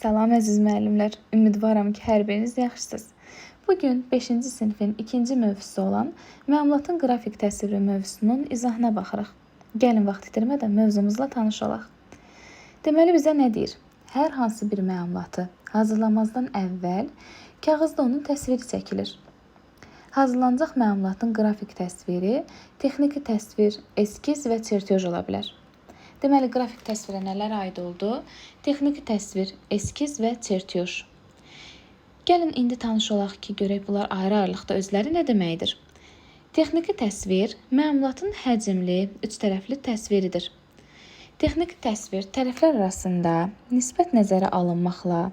Salam əziz müəllimlər. Ümidvaram ki, hər biriniz yaxşısınız. Bugün 5-ci sinifin 2-ci mövzusu olan məlumatın qrafik təsviri mövzusunun izahına baxırıq. Gəlin vaxt itirmədən mövzumuzla tanış olaq. Deməli bizə nə deyir? Hər hansı bir məlumatı hazırlamazdan əvvəl kağızda onun təsviri çəkilir. Hazırlanacaq məlumatın qrafik təsviri, texniki təsvir, eskiz və çertyoz ola bilər. Deməli, qrafik təsvirə nələr aid oldu? Texniki təsvir, eskiz və çertyoz. Gəlin indi tanış olaq ki, görək bunlar ayrı-ayrılıqda özləri nə deməkdir? Texniki təsvir məlumatın həcmli, üçtərəfli təsviridir. Texniki təsvir tərəflər arasında nisbət nəzərə alınmaqla,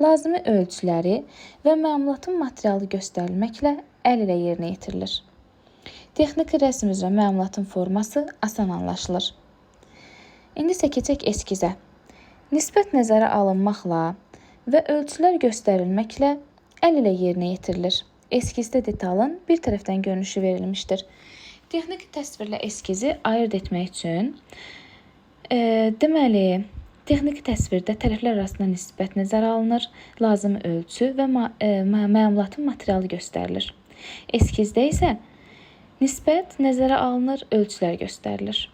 lazımi ölçüləri və məlumatın materialı göstərilməklə əl ilə yerinə yetirilir. Texniki rəsm üzrə məlumatın forması asan anlaşılır. İndi isə keçək eskizə. Nisbət nəzərə alınmaqla və ölçülər göstərilməklə əl ilə yerinə yetirilir. Eskizdə detalın bir tərəfdən görünüşü verilmişdir. Texniki təsvirlə eskizi ayırd etmək üçün deməli, texniki təsvirdə tərəflər arasında nisbət nəzərə alınır, lazımi ölçü və məlumatın materialı göstərilir. Eskizdə isə nisbət nəzərə alınır, ölçülər göstərilir.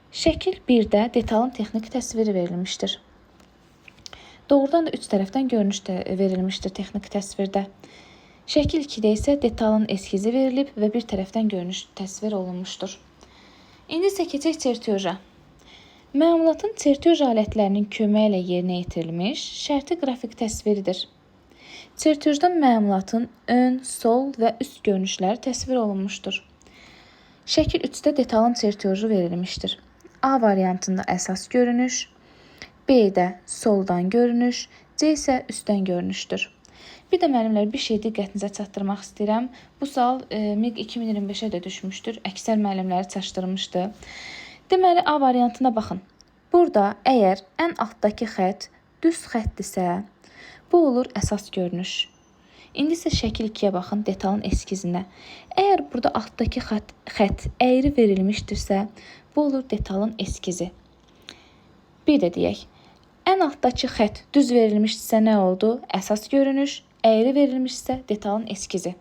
Şəkil 1-də detalın texniki təsviri verilmişdir. Doğrudan da üç tərəfdən görünüş verilmişdir texniki təsvirdə. Şəkil 2-də isə detalın eskizi verilib və bir tərəfdən görünüş təsvir olunmuşdur. İndi isə keçək çertyoza. Məlumatın çertyoz alətlərinin köməyi ilə yerinə yetirilmiş şərti qrafik təsviridir. Çertyozda məlumatın ön, sol və üst görünüşləri təsvir olunmuşdur. Şəkil 3-də detalın çertyozu verilmişdir. A variantında əsas görünüş, B-də soldan görünüş, C isə üstdən görünüşdür. Bir də müəllimlər bir şey diqqətinizə çatdırmaq istəyirəm. Bu sual MİQ 2025-ə də düşmüşdür. Əksər müəllimləri çaşdırmışdı. Deməli, A variantına baxın. Burada əgər ən altdakı xətt düz xəttdirsə, bu olur əsas görünüş. İndi isə şəkil 2-yə baxın, detalın eskizinə. Əgər burada altdakı xətt əyri verilmişdirsə, bu olur detalın eskizi. Bir də deyək, ən altdakı xətt düz verilmişdirsə nə oldu? Əsas görünüş, əyri verilmişsə detalın eskizi.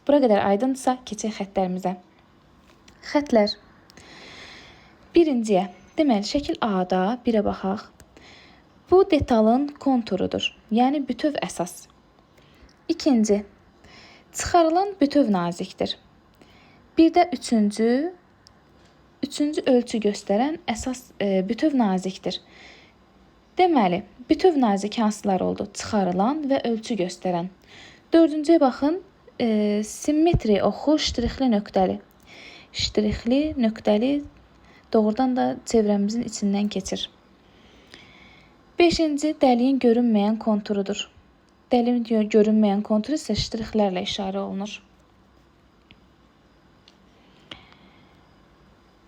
Bura qədər aydındırsa, keçək xəttlərimizə. Xəttlər. Birinciyə, deməli, şəkil A-da birə baxaq. Bu detalın konturudur, yəni bütöv əsas. İkinci, çıxarılan bütöv nazikdir. Bir də üçüncü ölçü göstərən əsas bütöv nazikdir. Deməli, bütöv nazik hansılar oldu? Çıxarılan və ölçü göstərən. Dördüncüyə baxın, simmetri oxu ştrixli nöqtəli. Ştrixli nöqtəli doğrudan da çevrəmizin içindən keçir. Beşinci, dəliyin görünməyən konturudur. Dəliyin görünməyən konturu isə ştrixlərlə işarə olunur.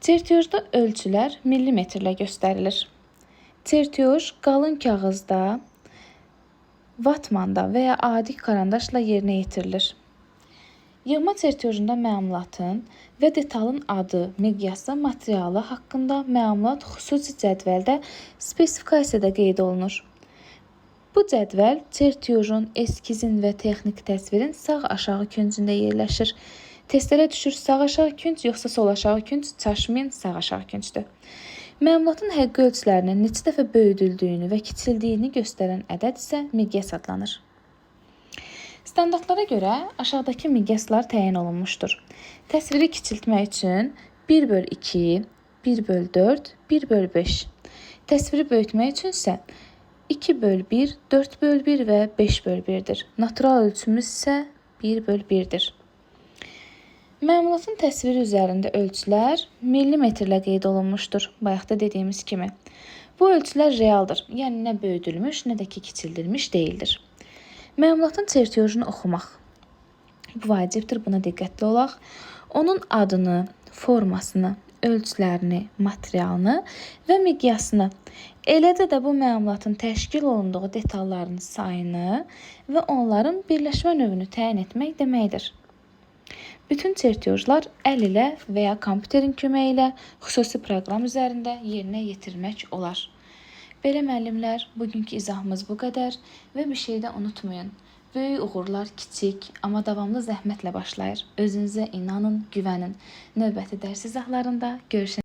Çertyozda ölçülər millimetrlə göstərilir. Çertyoz qalın kağızda, vatmanda və ya adi karandaşla yerinə yetirilir. Yığma çertyozunda məlumatın və detalın adı, miqyası, materialı haqqında məlumat xüsusi cədvəldə spesifikasiyada qeyd olunur. Bu cədvəl çertyozun, eskizin və texniki təsvirin sağ-aşağı küncündə yerləşir. Testlərə düşür sağ-aşağı künc, yoxsa sol-aşağı künc, çaşmayın, sağ-aşağı küncdür. Məlumatın həqiqi ölçülərinin neçə dəfə böyüdüldüyünü və kiçildiyini göstərən ədəd isə miqyas adlanır. Standartlara görə aşağıdakı miqyaslar təyin olunmuşdur. Təsviri kiçiltmək üçün 1/2, 1/4, 1/5. Təsviri böyütmək üçün isə 2/1, 4/1 və 5/1-dir. Natural ölçümüz isə 1/1-dir. Məlumatın təsviri üzərində ölçülər millimetrlə qeyd olunmuşdur, bayaq da dediyimiz kimi. Bu ölçülər realdır, yəni nə böyüdülmüş, nə də ki kiçildilmiş deyildir. Məlumatın çertyozunu oxumaq. Bu vacibdir, buna diqqətli olaq. Onun adını, formasını, ölçülərini, materialını və miqyasını, eləcə də bu məlumatın təşkil olunduğu detalların sayını və onların birləşmə növünü təyin etmək deməkdir. Bütün çertyozlar əl ilə və ya kompüterin köməyi ilə xüsusi proqram üzərində yerinə yetirmək olar. Belə müəllimlər, bugünkü izahımız bu qədər və bir şey də unutmayın. Böyük uğurlar kiçik, amma davamlı zəhmətlə başlayır. Özünüzə inanın, güvənin. Növbəti dərs izahlarında görüşənə